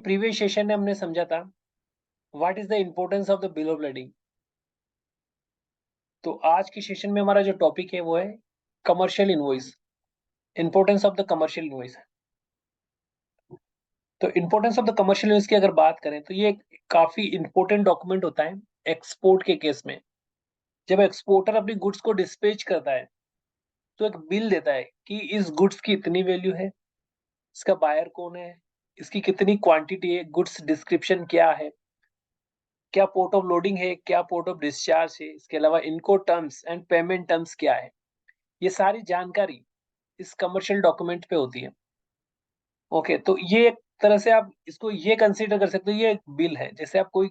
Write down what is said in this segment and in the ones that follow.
Previous session में हमने समझा था what is the importance of the bill of lading। तो आज के सेशन में हमारा जो टॉपिक है वो है commercial invoice, importance of the commercial invoice. तो importance of the commercial invoice की अगर बात करें तो ये काफी इंपॉर्टेंट डॉक्यूमेंट होता है एक्सपोर्ट के केस में। जब एक्सपोर्टर अपनी गुड्स को डिस्पैच करता है तो एक बिल देता है कि इस गुड्स की इतनी वैल्यू है, इसका बायर कौन है, इसकी कितनी क्वांटिटी है, गुड्स डिस्क्रिप्शन क्या है, क्या पोर्ट ऑफ लोडिंग है, क्या पोर्ट ऑफ डिस्चार्ज है, इसके अलावा इनको टर्म्स एंड पेमेंट टर्म्स क्या है। ये सारी जानकारी इस कमर्शियल डॉक्यूमेंट पे होती है। ओके, तो ये एक तरह से आप इसको ये कंसीडर कर सकते हो, ये एक बिल है। जैसे आप कोई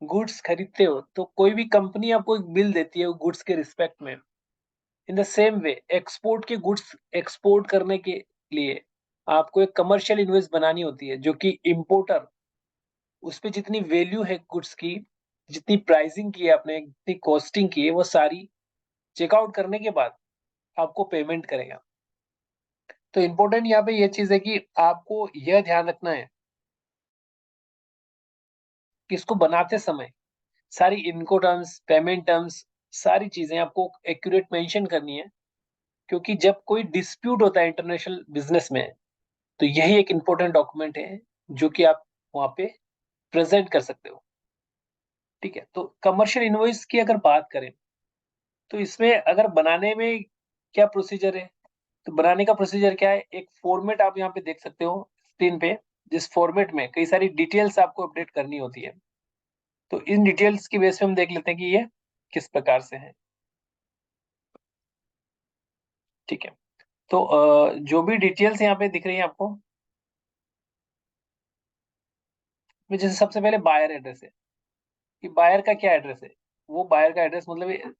गुड्स खरीदते हो तो कोई भी कंपनी आपको एक बिल देती है गुड्स के रिस्पेक्ट में। In the same way export के गुड्स एक्सपोर्ट करने के लिए आपको एक कमर्शियल इनवॉइस बनानी होती है, जो कि इम्पोर्टर उस पे जितनी वैल्यू है गुड्स की, जितनी प्राइसिंग की है आपने, जितनी कॉस्टिंग की है, वो सारी चेकआउट करने के बाद आपको पेमेंट करेगा। तो इम्पोर्टेंट यहाँ पे ये चीज है कि आपको यह ध्यान रखना है कि इसको बनाते समय सारी इनको टर्म्स, पेमेंट टर्म्स, सारी चीजें आपको एक्यूरेट मेंशन करनी है। क्योंकि जब कोई डिस्प्यूट होता है इंटरनेशनल बिजनेस में, तो यही एक इम्पोर्टेंट डॉक्यूमेंट है जो कि आप वहां पे प्रेजेंट कर सकते हो। ठीक है, तो कमर्शियल इनवॉइस की अगर बात करें तो इसमें अगर बनाने में क्या प्रोसीजर है, तो बनाने का प्रोसीजर क्या है, एक फॉर्मेट आप यहाँ पे देख सकते हो स्क्रीन पे, जिस फॉर्मेट में कई सारी डिटेल्स आपको अपडेट करनी होती है। तो इन डिटेल्स की बेस पे हम देख लेते हैं कि ये किस प्रकार से है। ठीक है, तो जो भी डिटेल्स यहाँ पे दिख रही है आपको, जैसे सबसे पहले बायर एड्रेस है कि बायर का क्या एड्रेस है। वो बायर का एड्रेस मतलब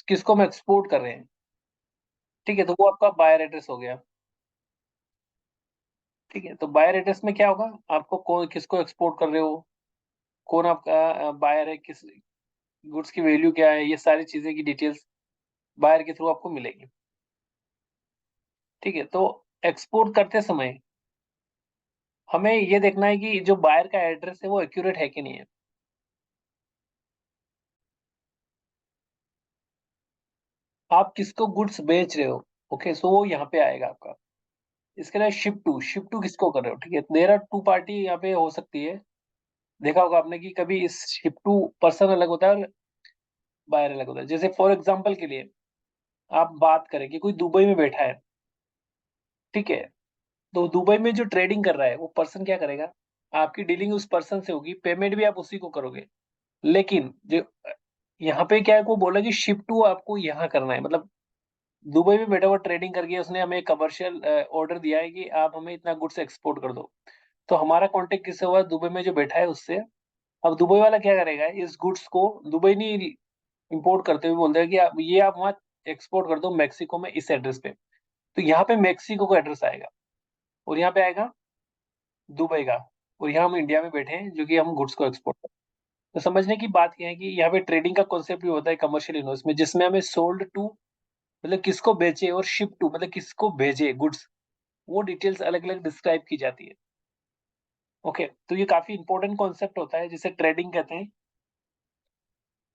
किसको हम एक्सपोर्ट कर रहे हैं। ठीक है, तो वो आपका बायर एड्रेस हो गया। ठीक है, तो बायर एड्रेस में क्या होगा, आपको कौन किसको एक्सपोर्ट कर रहे हो, कौन आपका बायर है, किस गुड्स की वैल्यू क्या है, ये सारी चीजें की डिटेल्स बायर के थ्रू आपको मिलेगी। ठीक है, तो एक्सपोर्ट करते समय हमें ये देखना है कि जो बायर का एड्रेस है वो एक्यूरेट है कि नहीं है। आप किसको गुड्स बेच रहे हो, ओके, सो वो यहाँ पे आएगा आपका। इसके अलावा शिप टू किसको कर रहे हो। ठीक है, देयर आर टू पार्टी यहाँ पे हो सकती है। देखा होगा आपने कि कभी इस शिप टू पर्सन अलग होता है और बायर अलग होता है। जैसे फॉर एग्जाम्पल के लिए आप बात करें कि कोई दुबई में बैठा है। ठीक है, तो दुबई में जो ट्रेडिंग कर रहा है वो पर्सन क्या करेगा, आपकी डीलिंग उस पर्सन से होगी, पेमेंट भी आप उसी को करोगे। लेकिन जो यहाँ पे क्या है, वो बोला कि शिप टू आपको यहाँ करना है, मतलब दुबई में बैठा हुआ ट्रेडिंग करके उसने हमें कमर्शियल ऑर्डर दिया है कि आप हमें इतना गुड्स एक्सपोर्ट कर दो। तो हमारा कांटेक्ट किससे हुआ, दुबई में जो बैठा है उससे। अब दुबई वाला क्या करेगा, इस गुड्स को दुबई नहीं इंपोर्ट करते हुए बोल देगा कि आप वहाँ एक्सपोर्ट कर दो मेक्सिको में इस एड्रेस पे। तो यहाँ पे मेक्सिको का एड्रेस आएगा और यहाँ पे आएगा दुबई का। और यहाँ हम इंडिया में बैठे हैं जो कि हम गुड्स को एक्सपोर्ट करें। तो समझने की बात यह है कि यहाँ पे ट्रेडिंग का कॉन्सेप्ट भी होता है कमर्शियल इन्वेस्ट में, जिसमें हमें सोल्ड टू मतलब किसको बेचे और शिप टू मतलब किसको भेजे गुड्स, वो डिटेल्स अलग अलग डिस्क्राइब की जाती है। ओके, तो ये काफी इंपॉर्टेंट कॉन्सेप्ट होता है जिसे ट्रेडिंग कहते हैं।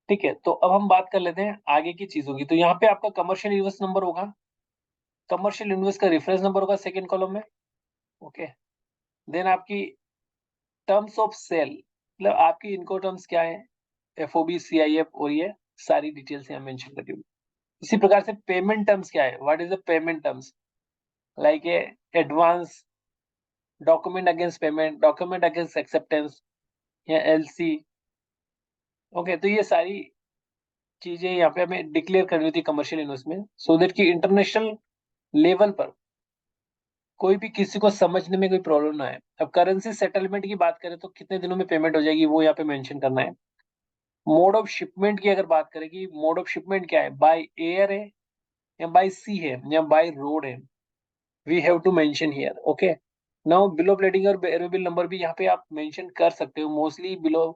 ठीक है, तो अब हम बात कर लेते हैं आगे की चीजों की। तो यहाँ पे आपका कमर्शियल इन्वेस्ट नंबर होगा, कमर्शियल इन्वेस्ट का रेफरेंस नंबर होगा सेकंड कॉलम में। ओके, देन आपकी टर्म्स ऑफ सेल, मतलब आपकी इनको टर्म्स क्या है, एफओबी, सीआईएफ, और ये सारी डिटेल्स यहाँ मेंशन करी हुई। इसी प्रकार से पेमेंट टर्म्स क्या है, what is the payment terms, like a advance, document against payment, document against acceptance या एलसी। ओके, तो ये सारी चीजें यहाँ पे हमें डिक्लेयर करनी होती है कमर्शियल इन्वेस्टमेंट, सो दैट कि इंटरनेशनल लेवल पर कोई भी किसी को समझने में कोई प्रॉब्लम ना आए। अब करेंसी सेटलमेंट की बात करें तो कितने दिनों में पेमेंट हो जाएगी वो यहाँ पे मेंशन करना है। मोड ऑफ शिपमेंट की अगर बात करें कि मोड ऑफ शिपमेंट क्या है, बाय एयर है या बाय सी है या बाय रोड है, we have to mention here. Okay, now below plating और बेयरेबल नंबर भी यहाँ पे आप मेंशन कर सकते हो। मोस्टली बिलो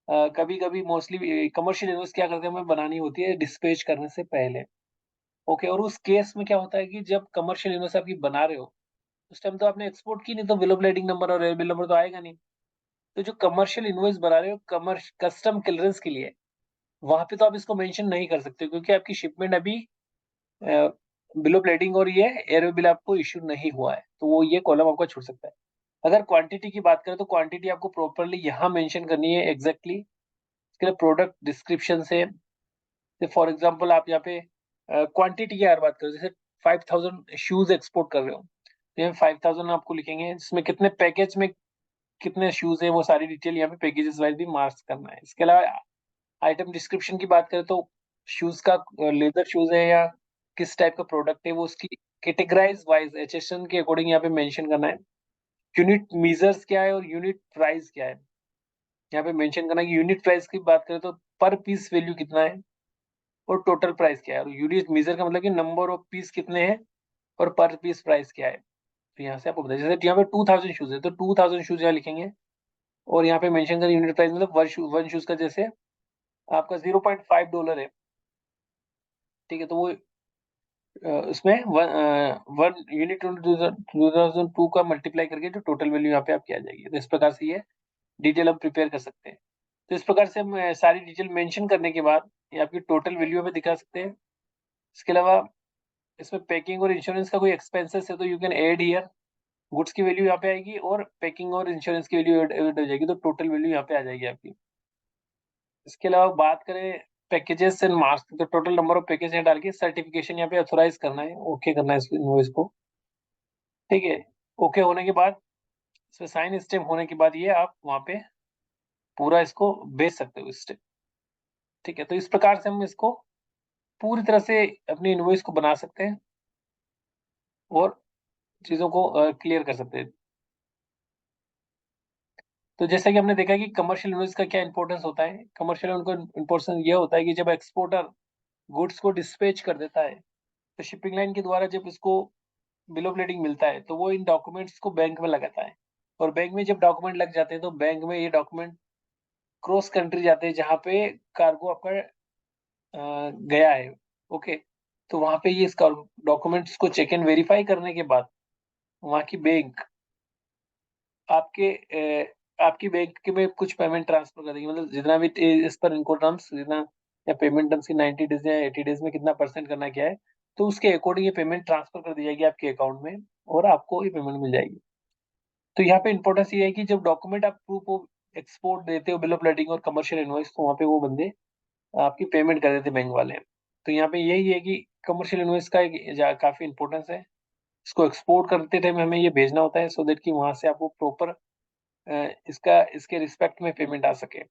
कभी कभी मोस्टली कमर्शियल इन्वेस्ट क्या करते हैं, हमें बनानी होती है डिस्पैच करने से पहले। ओके, और उस केस में क्या होता है कि जब कमर्शियल इन्वेस्ट आपकी बना रहे हो उस टाइम तो आपने एक्सपोर्ट की नहीं, तो बिल ऑफ लेडिंग नंबर और बिल नंबर तो आएगा नहीं। तो जो कमर्शियल इनवॉइस बना रहे हो कस्टम क्लियरेंस के लिए, वहां पे तो आप इसको मेंशन नहीं कर सकते, क्योंकि आपकी शिपमेंट अभी बिल ऑफ लेडिंग और ये एयर बिल आपको इश्यू नहीं हुआ है, तो वो ये कॉलम आपका छूट सकता है। अगर क्वांटिटी की बात करें तो क्वांटिटी आपको प्रॉपरली यहाँ मेंशन करनी है एग्जैक्टली। इसके लिए प्रोडक्ट डिस्क्रिप्शन से फॉर एग्जांपल आप यहाँ पे क्वांटिटी की अगर बात करें, जैसे 5000 शूज एक्सपोर्ट कर रहे हो, तो यहाँ 5000 आपको लिखेंगे, जिसमें कितने पैकेज में कितने शूज है वो सारी डिटेल यहाँ पे पैकेजेस वाइज भी मार्क्स करना है। इसके अलावा आइटम डिस्क्रिप्शन की बात करें तो शूज का लेदर शूज है या किस टाइप का प्रोडक्ट है, वो उसकी कैटेगराइज वाइज एचएसएन के अकॉर्डिंग यहाँ पे मेंशन करना है। यूनिट मीजर्स क्या है और यूनिट प्राइस क्या है, यहाँ पे मेंशन करना है कि यूनिट प्राइस की बात करें तो पर पीस वैल्यू कितना है और टोटल प्राइस क्या है, और यूनिट मीजर का मतलब कि नंबर ऑफ पीस कितने हैं और पर पीस प्राइस क्या है। तो यहाँ से आपको बताइए, जैसे यहाँ पे 2000 शूज है तो 2000 शूज यहाँ लिखेंगे, और यहाँ पे मेंशन करें यूनिट प्राइस मतलब वन शूज का जैसे आपका $0.5 है, ठीक है, तो वो उसमें वन यूनिट 2002 का मल्टीप्लाई करके जो टोटल वैल्यू यहाँ पे आपकी आ जाएगी। तो इस प्रकार से ये डिटेल हम प्रिपेयर कर सकते हैं। तो इस प्रकार से हम सारी डिटेल मेंशन करने के बाद ये आपकी टोटल वैल्यू हमें दिखा सकते हैं। इसके अलावा इसमें पैकिंग और इंश्योरेंस का कोई एक्सपेंसेस है तो you can add here, goods की वैल्यू यहाँ पे आएगी और पैकिंग और इंश्योरेंस की वैल्यू ऐड हो जाएगी, तो टोटल वैल्यू यहाँ पे आ जाएगी आपकी। इसके अलावा बात करें पैकेजेस एंड मार्क्स, तो टोटल नंबर ऑफ पैकेज यहाँ डाल के सर्टिफिकेशन यहाँ पे ऑथोराइज करना है, ओके करना है इस इनवॉइस को, ठीक है। ओके होने के बाद इसमें साइन स्टेप होने के बाद ये आप वहाँ पे पूरा इसको भेज सकते हो स्टेप, ठीक है। तो इस प्रकार से हम इसको पूरी तरह से अपनी इनवॉइस को बना सकते हैं और चीज़ों को क्लियर कर सकते हैं। तो जैसा कि हमने देखा कि कमर्शियल इनवॉइस का क्या इंपॉर्टेंस होता है, कमर्शियल उनको इंपॉर्टेंस ये होता है कि जब एक्सपोर्टर गुड्स को डिस्पैच कर देता है, तो शिपिंग लाइन के द्वारा जब उसको बिल ऑफ लेडिंग मिलता है, तो वो इन डॉक्यूमेंट्स को बैंक में लगाता है, और बैंक में जब डॉक्यूमेंट लग जाते हैं तो बैंक में ये डॉक्यूमेंट क्रॉस कंट्री जाते हैं जहाँ पे कार्गो आपका गया है, ओके। तो वहाँ पे ये इसका डॉक्यूमेंट्स को चेक एंड वेरीफाई करने के बाद वहाँ की बैंक आपके आपकी बैंक के में कुछ पेमेंट ट्रांसफर कर देगी, मतलब जितना भी इस पर इनको टर्म्स जितना या पेमेंट टर्म्स की 90 डेज या 80 डेज में कितना परसेंट करना क्या है, तो उसके अकॉर्डिंग ये पेमेंट ट्रांसफर कर दी जाएगी आपके अकाउंट में और आपको ये पेमेंट मिल जाएगी। तो यहाँ पे इंपॉर्टेंस ये है कि जब डॉक्यूमेंट आप प्रूफ ऑफ एक्सपोर्ट देते हो, बिल ऑफ लेडिंग और कमर्शियल इनवॉइस, तो वहाँ पे वो बंदे आपकी पेमेंट कर देते बैंक वाले। तो यहाँ पे यही है कि कमर्शियल इनवॉइस का काफी इंपॉर्टेंस है। इसको एक्सपोर्ट करते टाइम हमें ये भेजना होता है, सो दैट कि वहां से आपको प्रॉपर इसका इसके रिस्पेक्ट में पेमेंट आ सके।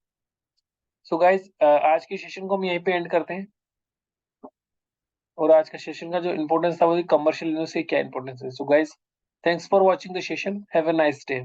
सो गाइज आज के सेशन को हम यहीं पे एंड करते हैं, और आज का सेशन का जो इम्पोर्टेंस था वो कमर्शियल न्यूज से क्या इंपॉर्टेंस है। So guys, thanks for watching the session, have a nice day.